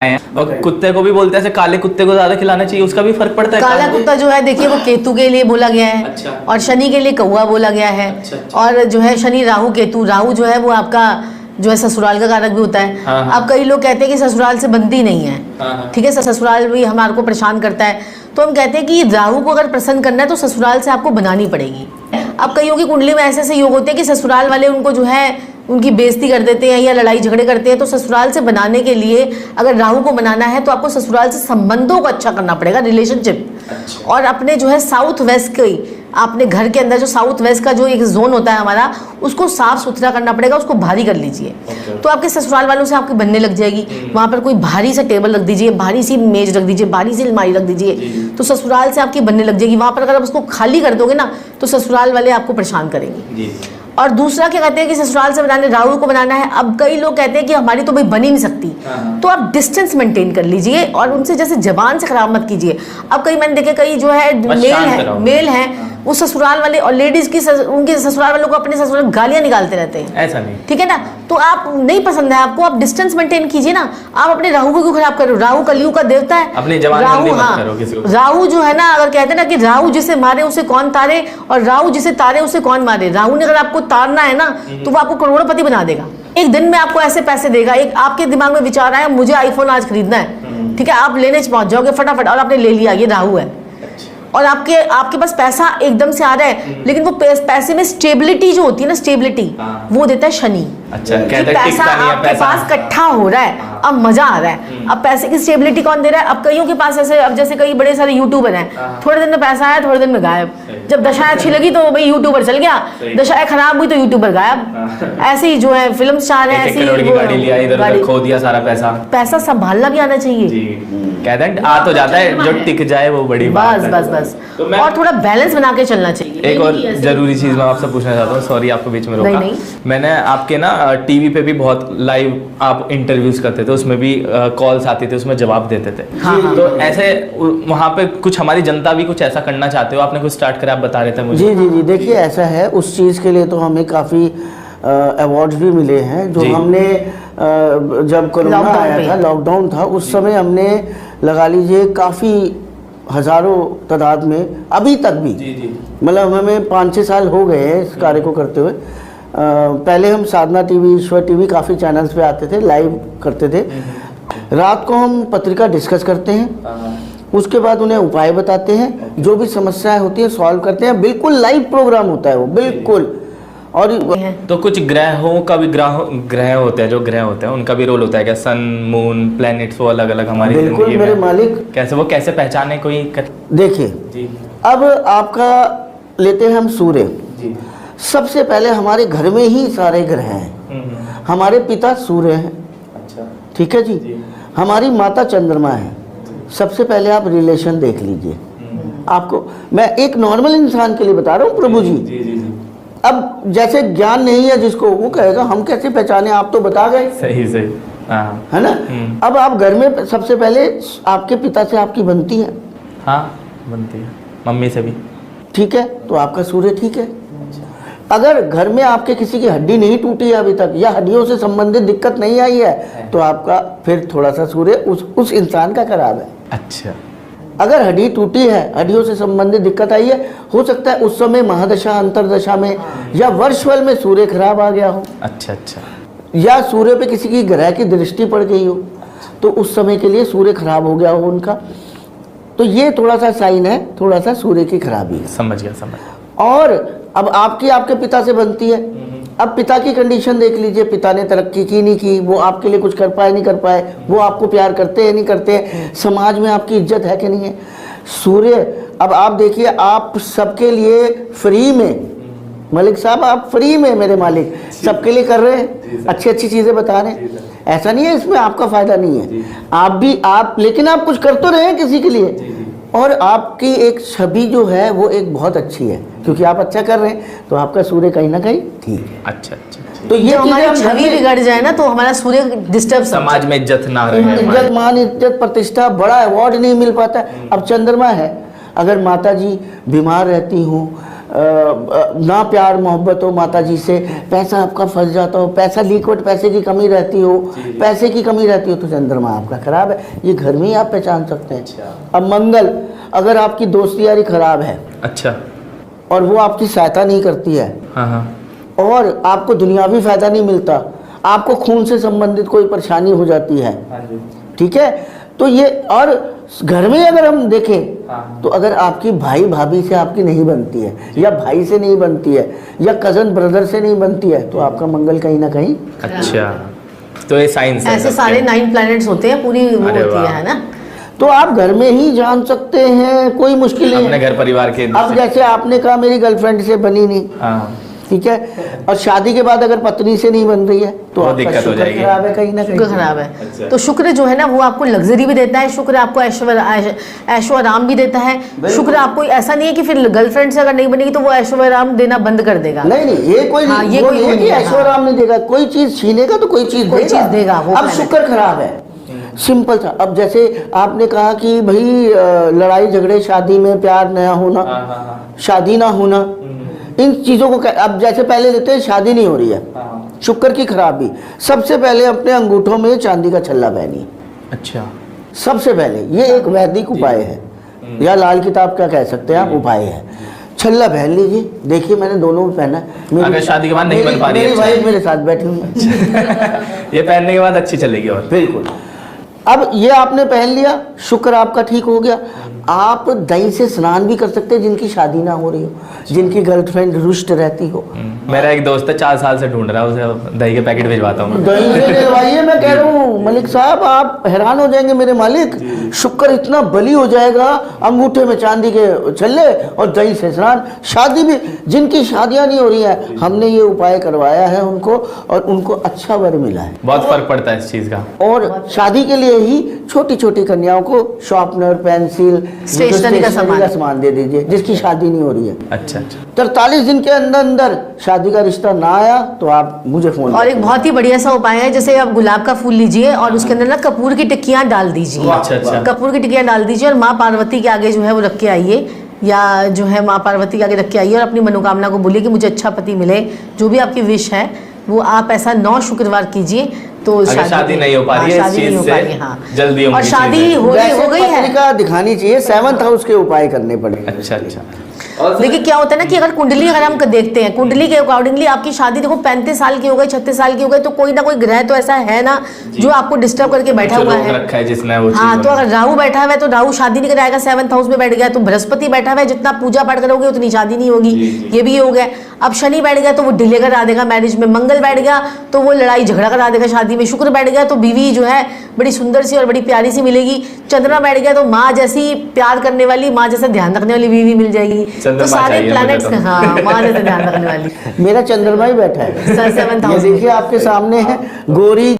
और कुत्ते को भी बोलते हैं काले कुत्ते को ज्यादा खिलाना चाहिए, उसका भी फर्क पड़ता है? काला कुत्ता जो है देखिए वो केतु के लिए बोला गया है। अच्छा। और शनि के लिए कौवा बोला गया है। अच्छा। और जो है शनि राहु केतु, राहु जो है वो आपका जो है ससुराल का कारक भी होता है। हाँ। अब कई लोग कहते हैं कि ससुराल से बनती नहीं है, ठीक है, ससुराल भी हमारे को परेशान करता है, तो हम कहते हैं कि राहु को अगर प्रसन्न करना है तो ससुराल से आपको बनानी पड़ेगी। अब कईयों की कुंडली में ऐसे ऐसे योग होते हैं कि ससुराल वाले उनको जो है उनकी बेइज्जती कर देते हैं या लड़ाई झगड़े करते हैं, तो ससुराल से बनाने के लिए अगर राहु को बनाना है तो आपको ससुराल से संबंधों को अच्छा करना पड़ेगा, रिलेशनशिप। अच्छा। और अपने जो है साउथ वेस्ट की आपने घर के अंदर जो साउथ वेस्ट का जो एक जोन होता है हमारा, उसको साफ सुथरा करना पड़ेगा, उसको भारी कर लीजिए। तो आपके ससुराल वालों से आपकी बनने लग जाएगी। वहाँ पर कोई भारी सा टेबल रख दीजिए, भारी सी मेज रख दीजिए, भारी सी अलमारी रख दीजिए, तो ससुराल से आपकी बनने लग जाएगी। वहाँ पर अगर आप उसको खाली कर दोगे ना तो ससुराल वाले आपको परेशान करेंगे। और दूसरा क्या कहते हैं कि ससुराल से बनाने राहु को बनाना है। अब कई लोग कहते हैं कि हमारी तो भाई बन ही नहीं सकती, तो आप डिस्टेंस मेंटेन कर लीजिए और उनसे जैसे जबान से खराब मत कीजिए। अब कई मैंने देखे कई जो है मेल है वो ससुराल वाले और लेडीज की उनके ससुराल वालों को अपने ससुराल गालियां निकालते रहते हैं। ऐसा नहीं, ठीक है ना, तो आप नहीं पसंद है आपको, आप डिस्टेंस मेंटेन कीजिए ना। आप अपने राहु को क्यों खराब कर रहे हो? राहु कलयुग का देवता है, अपनी जबान राहु। मत करो किसी को। राहु जो है ना, अगर कहते हैं ना कि राहु जिसे मारे उसे कौन तारे और राहु जिसे तारे उसे कौन मारे, राहु ने अगर आपको तारना है ना तो वो आपको करोड़पति बना देगा। एक दिन में आपको ऐसे पैसे देगा। एक आपके दिमाग में विचार आया मुझे आईफोन आज खरीदना है, ठीक है, आप लेने पहुंच जाओगे फटाफट और आपने ले लिया, ये राहु है। और आपके पास पैसा एकदम से आ रहा है, लेकिन वो पैसे में स्टेबिलिटी जो होती है ना, स्टेबिलिटी वो देता है शनि। अच्छा, पैसा आपके पास इकट्ठा हो रहा है, अब मजा आ रहा है। अब पैसे की स्टेबिलिटी कौन दे रहा है? अब कईयों के पास ऐसे, अब जैसे कई बड़े सारे यूट्यूबर हैं, थोड़े दिन में पैसा आया, थोड़े दिन में गायब। जब दशा अच्छी लगी तो भाई यूट्यूबर चल गया, दशा खराब हुई तो यूट्यूबर गायब। ऐसे ही जो है फिल्म स्टार है, ऐसे ही गाड़ी लिया, इधर खो दिया सारा पैसा संभालना भी आना चाहिए। कहते हैं आ तो जाता है, जो टिक जाए वो बड़ी बात है। बस तो और थोड़ा बैलेंस बना के चलना चाहिए। एक और जरूरी चीज मैं आपसे पूछना चाहता हूँ, सॉरी आपको बीच में रोका। मैंने आपके ना टीवी पे भी बहुत लाइव आप इंटरव्यूज करते थे, उसमें भी कॉल्स आती थी, उसमें जवाब देते थे। हाँ। तो ऐसे वहाँ पे कुछ हमारी जनता भी कुछ ऐसा करना चाहते हो, आपने कुछ स्टार्ट करा, आप बता रहे थे मुझे। जी देखिए ऐसा है, उस चीज़ के लिए तो हमें काफ़ी अवार्ड्स भी मिले हैं। जो हमने जब कोरोना आया था, लॉकडाउन था, उस समय हमने लगा लीजिए काफ़ी हज़ारों तादाद में, अभी तक भी मतलब हमें 5-6 साल हो गए हैं इस कार्य को करते हुए। पहले हम साधना टीवी, ईश्वर टीवी काफ़ी चैनल्स पे आते थे, लाइव करते थे। रात को हम पत्रिका डिस्कस करते हैं, उसके बाद उन्हें उपाय बताते हैं, जो भी समस्याएं होती हैं सॉल्व करते हैं। बिल्कुल लाइव प्रोग्राम होता है वो, बिल्कुल। और तो कुछ ग्रहों का भी ग्रह होते हैं, जो ग्रह होते हैं उनका भी रोल होता है क्या? सन, मून, प्लैनेट्स, वो अलग अलग हमारी बिल्कुल मेरे मालिक। कैसे पहचाने कोई देखिए, अब आपका लेते हैं हम सूर्य। सबसे पहले हमारे घर में ही सारे ग्रह हैं। हमारे पिता सूर्य हैं, ठीक है जी। हमारी माता चंद्रमा है। सबसे पहले आप रिलेशन देख लीजिए। आपको मैं एक नॉर्मल इंसान के लिए बता रहा हूँ प्रभु जी। अब जैसे ज्ञान नहीं है जिसको, वो कहेगा हम कैसे पहचाने, आप तो बता गए। सही है ना। अब आप घर में सबसे पहले आपके पिता से आपकी बनती है। हाँ, बनती है, मम्मी से भी। ठीक है, तो आपका सूर्य ठीक है। अगर घर में आपके किसी की हड्डी नहीं टूटी है अभी तक, या हड्डियों से संबंधित दिक्कत नहीं आई है, तो आपका फिर थोड़ा सा सूर्य उस इंसान का खराब है। अच्छा। अगर हड्डी टूटी है, हड्डियों से संबंधित दिक्कत आई है, हो सकता है उस समय महादशा, अंतरदशा में या वर्षफल में सूर्य खराब आ गया हो। अच्छा। या सूर्य पे किसी की ग्रह की दृष्टि पड़ गई हो, तो उस समय के लिए सूर्य खराब हो गया हो उनका। तो ये थोड़ा सा साइन है, थोड़ा सा सूर्य की खराबी है। समझ गया। और अब आपके पिता से बनती है। अब पिता की कंडीशन देख लीजिए, पिता ने तरक्की की नहीं की, वो आपके लिए कुछ कर पाए नहीं कर पाए, वो आपको प्यार करते हैं नहीं करते, समाज में आपकी इज्जत है कि नहीं है। सूर्य, अब आप देखिए, आप सबके लिए फ्री में, मलिक साहब आप फ्री में, मेरे मालिक सबके लिए कर रहे हैं, अच्छी चीज़ें बता रहे हैं। ऐसा नहीं है इसमें आपका फ़ायदा नहीं है, आप लेकिन आप कुछ कर तो रहे हैं किसी के लिए। और आपकी एक छवि जो है वो एक बहुत अच्छी है, क्योंकि आप अच्छा कर रहे हैं, तो आपका सूर्य कहीं ना कहीं ठीक है। अच्छा। तो ये हमारी छवि बिगड़ जाए ना तो हमारा सूर्य डिस्टर्ब, समाज में इज्जत ना रहे, इज्जत, मान, इज्जत, प्रतिष्ठा, बड़ा अवार्ड नहीं मिल पाता। अब चंद्रमा है, अगर माता जी बीमार रहती हूँ ना प्यार मोहब्बत हो माता जी से, पैसा आपका फंस जाता हो, पैसा लिक्विड पैसे की कमी रहती हो, पैसे की कमी रहती हो, तो चंद्रमा आपका खराब है। ये घर में ही आप पहचान सकते हैं। अब मंगल, अगर आपकी दोस्ती यारी खराब है, अच्छा, और वो आपकी सहायता नहीं करती है, हाँ हाँ, और आपको दुनियावी फायदा नहीं मिलता, आपको खून से संबंधित कोई परेशानी हो जाती है, ठीक है, तो ये, और घर में अगर हम देखें तो अगर आपकी भाई भाभी से आपकी नहीं बनती है, या भाई से नहीं बनती है, या कजन ब्रदर से नहीं बनती है, तो आपका मंगल कहीं ना कहीं। अच्छा, तो ये साइंस है, ऐसे सारे 9 प्लैनेट्स होते हैं, पूरी वो अरे होती वाह। है ना। तो आप घर में ही जान सकते हैं, कोई मुश्किल नहीं अपने है। घर परिवार के। अब जैसे आपने कहा मेरी गर्लफ्रेंड से बनी नहीं, हाँ, ठीक है, और शादी के बाद अगर पत्नी से नहीं बन रही है तो आपका दिक्कत हो शुक्र जाएगी। खराब है कहीं ना कहीं। शुक्र खराब है। अच्छा। तो शुक्र जो है ना वो आपको लग्जरी भी देता है, शुक्र आपको ऐशो आराम भी देता है। शुक्र आपको ऐसा नहीं है कि फिर गर्लफ्रेंड से अगर नहीं बनेगी तो वो ऐशो आराम देना बंद कर देगा। नहीं नहीं, ये कोई हाँ, ये वो कोई नहीं है कि नहीं है, ऐशो आराम नहीं देगा, कोई चीज छीनेगा तो कोई चीज देगा, वो अब planet। शुक्र खराब है, सिंपल था। अब जैसे आपने कहा कि भाई लड़ाई झगड़े, शादी में प्यार नया होना, शादी ना होना, इन चीजों को अब जैसे पहले लेते हैं शादी नहीं हो रही है, शुक्र की खराबी, सबसे पहले अपने अंगूठों में चांदी का छल्ला पहनिए। अच्छा, सबसे पहले ये एक वैदिक उपाय है, या लाल किताब क्या कह सकते हैं आप, उपाय है। छल्ला पहन लीजिए, देखिए मैंने दोनों में पहना। अगर शादी के बाद नहीं बन पा रही है, मेरी वाइफ मेरे साथ बैठी हुई है। ये पहनने के बाद अच्छी चलेगी। और बिल्कुल, अब ये आपने पहन लिया, शुक्र आपका ठीक हो गया। आप दही से स्नान भी कर सकते हैं जिनकी शादी ना हो रही हो, जिनकी गर्लफ्रेंड रुष्ट रहती हो। मेरा एक दोस्त है 4 साल से ढूंढ रहा है, उसे दही के पैकेट भिजवाता हूँ मैं। दही से डलवाइए, मैं कह रहा हूँ मलिक साहब, आप हैरान हो जाएंगे मेरे मालिक, शुक्र इतना बली हो जाएगा, अंगूठे में चांदी के छल्ले और दही से स्नान। शादी भी, जिनकी शादियां नहीं हो रही हैं, हमने ये उपाय करवाया है उनको, और उनको अच्छा वर मिला है। बहुत फर्क पड़ता है इस चीज का। और शादी के लिए ही छोटी छोटी कन्याओं को शॉर्पनर, पेंसिल, स्टेशनरी का सामान दे दीजिए जिसकी शादी नहीं हो रही है। अच्छा, 43 दिन के अंदर अंदर शादी का रिश्ता ना आया तो आप मुझे फोन और एक बहुत ही बढ़िया सा उपाय है, जैसे आप गुलाब का फूल लीजिए और उसके अंदर ना कपूर की टिक्कियां डाल दीजिए। अच्छा, अच्छा। कपूर की टिक्कियां डाल दीजिए और माँ पार्वती के आगे जो है वो रख के आइए, या जो है माँ पार्वती के आगे रख के आइए और अपनी मनोकामना को बोलिए कि मुझे अच्छा पति मिले, जो भी आपकी विश है वो आप ऐसा 9 शुक्रवार कीजिए। तो शादी नहीं हो पा रही है, इस चीज से जल्दी और शादी हो गई है, पत्रिका दिखानी चाहिए, 7th हाउस के उपाय करने पड़ेंगे। अच्छा, अच्छा। देखिए क्या होता है ना कि अगर कुंडली अगर हम देखते हैं, कुंडली के अकॉर्डिंगली आपकी शादी देखो 35 साल की हो गई, 36 साल की हो गई, तो कोई ना कोई ग्रह तो ऐसा है ना जो आपको डिस्टर्ब करके बैठा हुआ है। रखा है जिसने वो हाँ, चीज़ तो अगर राहु बैठा हुआ है तो राहु शादी नहीं कराएगा, 7th हाउस में बैठ गया। तो बृहस्पति बैठा हुआ है, जितना पूजा पाठ करोगे उतनी शादी नहीं होगी, ये भी हो गया। अब शनि बैठ गया तो वो डिले करा देगा मैरिज में, मंगल बैठ गया तो वो लड़ाई झगड़ा करा देगा शादी में, शुक्र बैठ गया तो बीवी जो है बड़ी सुंदर सी और बड़ी प्यारी सी मिलेगी, चंद्रमा बैठ गया तो माँ जैसी प्यार करने वाली, माँ जैसा ध्यान रखने वाली बीवी मिल जाएगी। तो सारे प्लैनेट्स, हाँ, माँ जैसे ध्यान रखने वाली। मेरा चंद्रमा ही बैठा है, 7th ये हाउस। देखिए आपके सामने है, गोरी